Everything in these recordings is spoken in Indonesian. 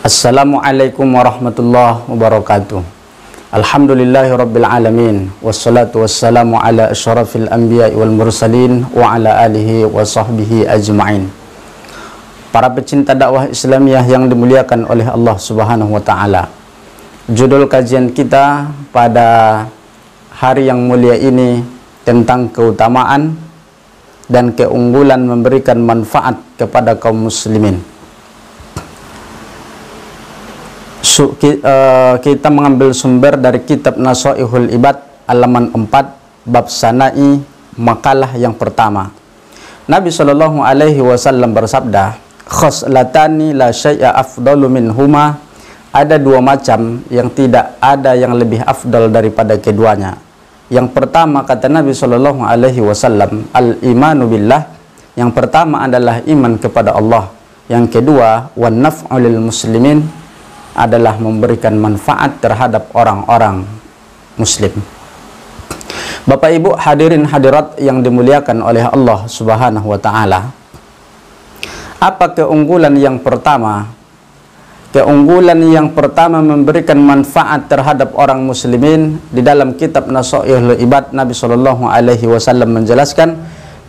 Assalamualaikum warahmatullahi wabarakatuh. Alhamdulillahirabbil alamin, wassalatu wassalamu ala asyrafil anbiya'i wal mursalin wa ala alihi wa sahbihi ajma'in. Para pecinta dakwah Islamiyah yang dimuliakan oleh Allah Subhanahu wa taala. Judul kajian kita pada hari yang mulia ini tentang keutamaan dan keunggulan memberikan manfaat kepada kaum muslimin. Kita mengambil sumber dari kitab Nasaihul Ibad halaman 4 bab Sana'i, makalah yang pertama. Nabi Shallallahu alaihi wasallam bersabda, "Khoslatani la syai'a afdalu minhuma." Ada dua macam yang tidak ada yang lebih afdal daripada keduanya. Yang pertama, kata Nabi Shallallahu alaihi wasallam, al-imanu billah. Yang pertama adalah iman kepada Allah. Yang kedua, wan naf'u lil muslimin, adalah memberikan manfaat terhadap orang-orang muslim. Bapak Ibu hadirin hadirat yang dimuliakan oleh Allah Subhanahu wa taala. Apa keunggulan yang pertama? Keunggulan yang pertama memberikan manfaat terhadap orang muslimin. Di dalam kitab Nasaihul Ibad, Nabi Shallallahu alaihi wasallam menjelaskan,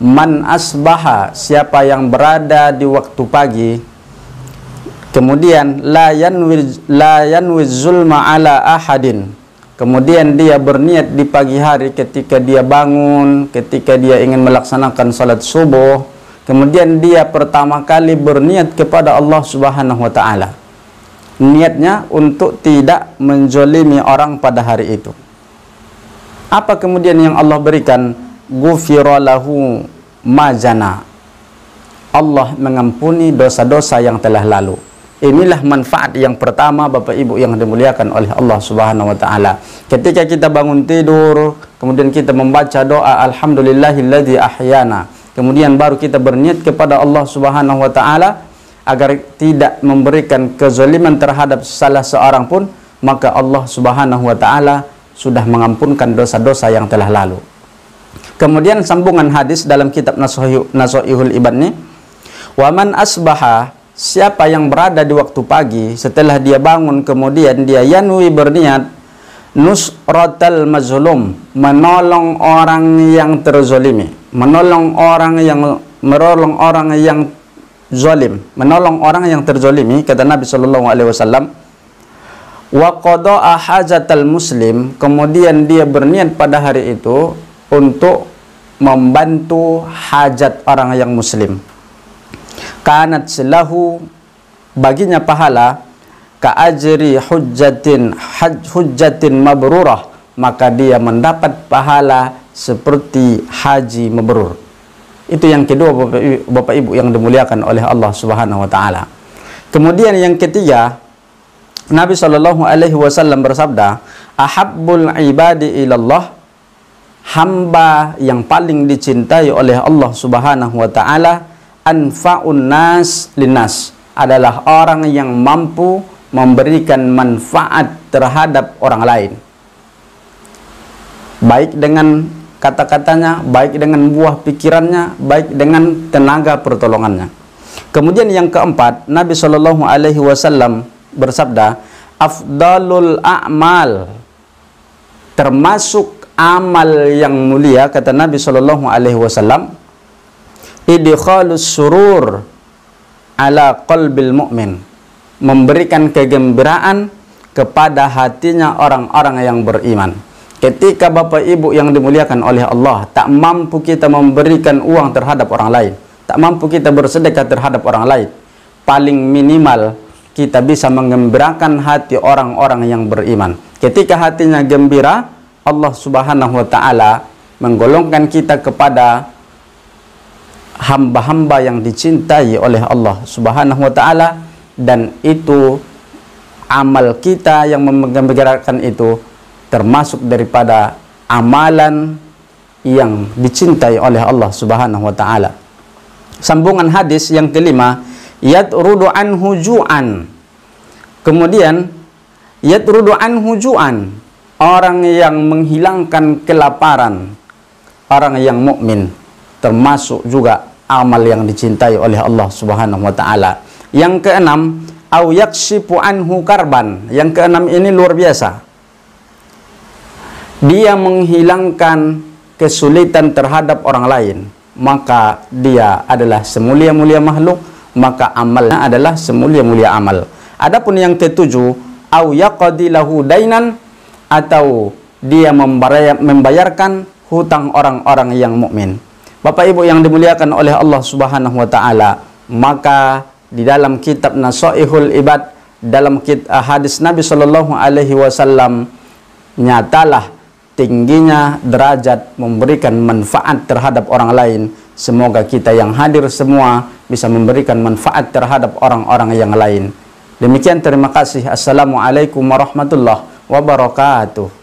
man asbaha, siapa yang berada di waktu pagi, kemudian la yanwiz zulma ala ahadin, kemudian dia berniat di pagi hari ketika dia bangun, ketika dia ingin melaksanakan salat subuh, kemudian dia pertama kali berniat kepada Allah Subhanahu wa taala. Niatnya untuk tidak menzolimi orang pada hari itu. Apa kemudian yang Allah berikan? Ghufira lahu ma jana. Allah mengampuni dosa-dosa yang telah lalu. Inilah manfaat yang pertama Bapak Ibu yang dimuliakan oleh Allah Subhanahu wa taala. Ketika kita bangun tidur, kemudian kita membaca doa alhamdulillahilladzi ahyana, kemudian baru kita berniat kepada Allah Subhanahu wa taala agar tidak memberikan kezaliman terhadap salah seorang pun, maka Allah Subhanahu wa taala sudah mengampunkan dosa-dosa yang telah lalu. Kemudian sambungan hadis dalam kitab Nasaihul Ibad ini, wa man asbaha, siapa yang berada di waktu pagi setelah dia bangun, kemudian dia yanwi berniat nusratal mazlum, menolong orang yang terzolimi, menolong orang yang zalim, menolong orang yang terzolimi, kata Nabi Shallallahu alaihi wasallam, wa qada'a hajatal muslim, kemudian dia berniat pada hari itu untuk membantu hajat orang yang muslim, kanat selahu, baginya pahala, ka'ajri hujjatin mabrurah, maka dia mendapat pahala seperti haji mabrur. Itu yang kedua Bapak Ibu yang dimuliakan oleh Allah Subhanahu wa taala. Kemudian yang ketiga, Nabi Shallallahu alaihi wasallam bersabda, ahabbul ibadi ilallah, hamba yang paling dicintai oleh Allah Subhanahu wa taala, anfa'un nas linnas, adalah orang yang mampu memberikan manfaat terhadap orang lain, baik dengan kata-katanya, baik dengan buah pikirannya, baik dengan tenaga pertolongannya. Kemudian yang keempat, Nabi Shallallahu alaihi wasallam bersabda, afdalul a'mal, termasuk amal yang mulia, kata Nabi Shallallahu alaihi wasallam, idkhalus surur ala qalbil mu'min, memberikan kegembiraan kepada hatinya orang-orang yang beriman. Ketika Bapak Ibu yang dimuliakan oleh Allah, tak mampu kita memberikan uang terhadap orang lain, tak mampu kita bersedekah terhadap orang lain, paling minimal kita bisa menggembirakan hati orang-orang yang beriman. Ketika hatinya gembira, Allah Subhanahu wa taala menggolongkan kita kepada hamba-hamba yang dicintai oleh Allah Subhanahu wa taala, dan itu amal kita yang menggembirakan itu termasuk daripada amalan yang dicintai oleh Allah Subhanahu wa taala. Sambungan hadis yang kelima, yatrudu anhu ju'an. Kemudian yatrudu anhu ju'an, orang yang menghilangkan kelaparan, orang yang mukmin, termasuk juga amal yang dicintai oleh Allah Subhanahu wa taala. Yang keenam, au yakshifu anhu karban. Yang keenam ini luar biasa. Dia menghilangkan kesulitan terhadap orang lain, maka dia adalah semulia-mulia makhluk, maka amalnya adalah semulia-mulia amal. Adapun yang ketujuh, au yaqdi lahu dainan, atau dia membayarkan hutang orang-orang yang mukmin. Bapak Ibu yang dimuliakan oleh Allah Subhanahu wa taala, maka di dalam kitab Nasaihul Ibad, dalam hadis Nabi sallallahu alaihi wasallam, nyatalah tingginya derajat memberikan manfaat terhadap orang lain. Semoga kita yang hadir semua bisa memberikan manfaat terhadap orang-orang yang lain. Demikian, terima kasih. Assalamualaikum warahmatullahi wabarakatuh.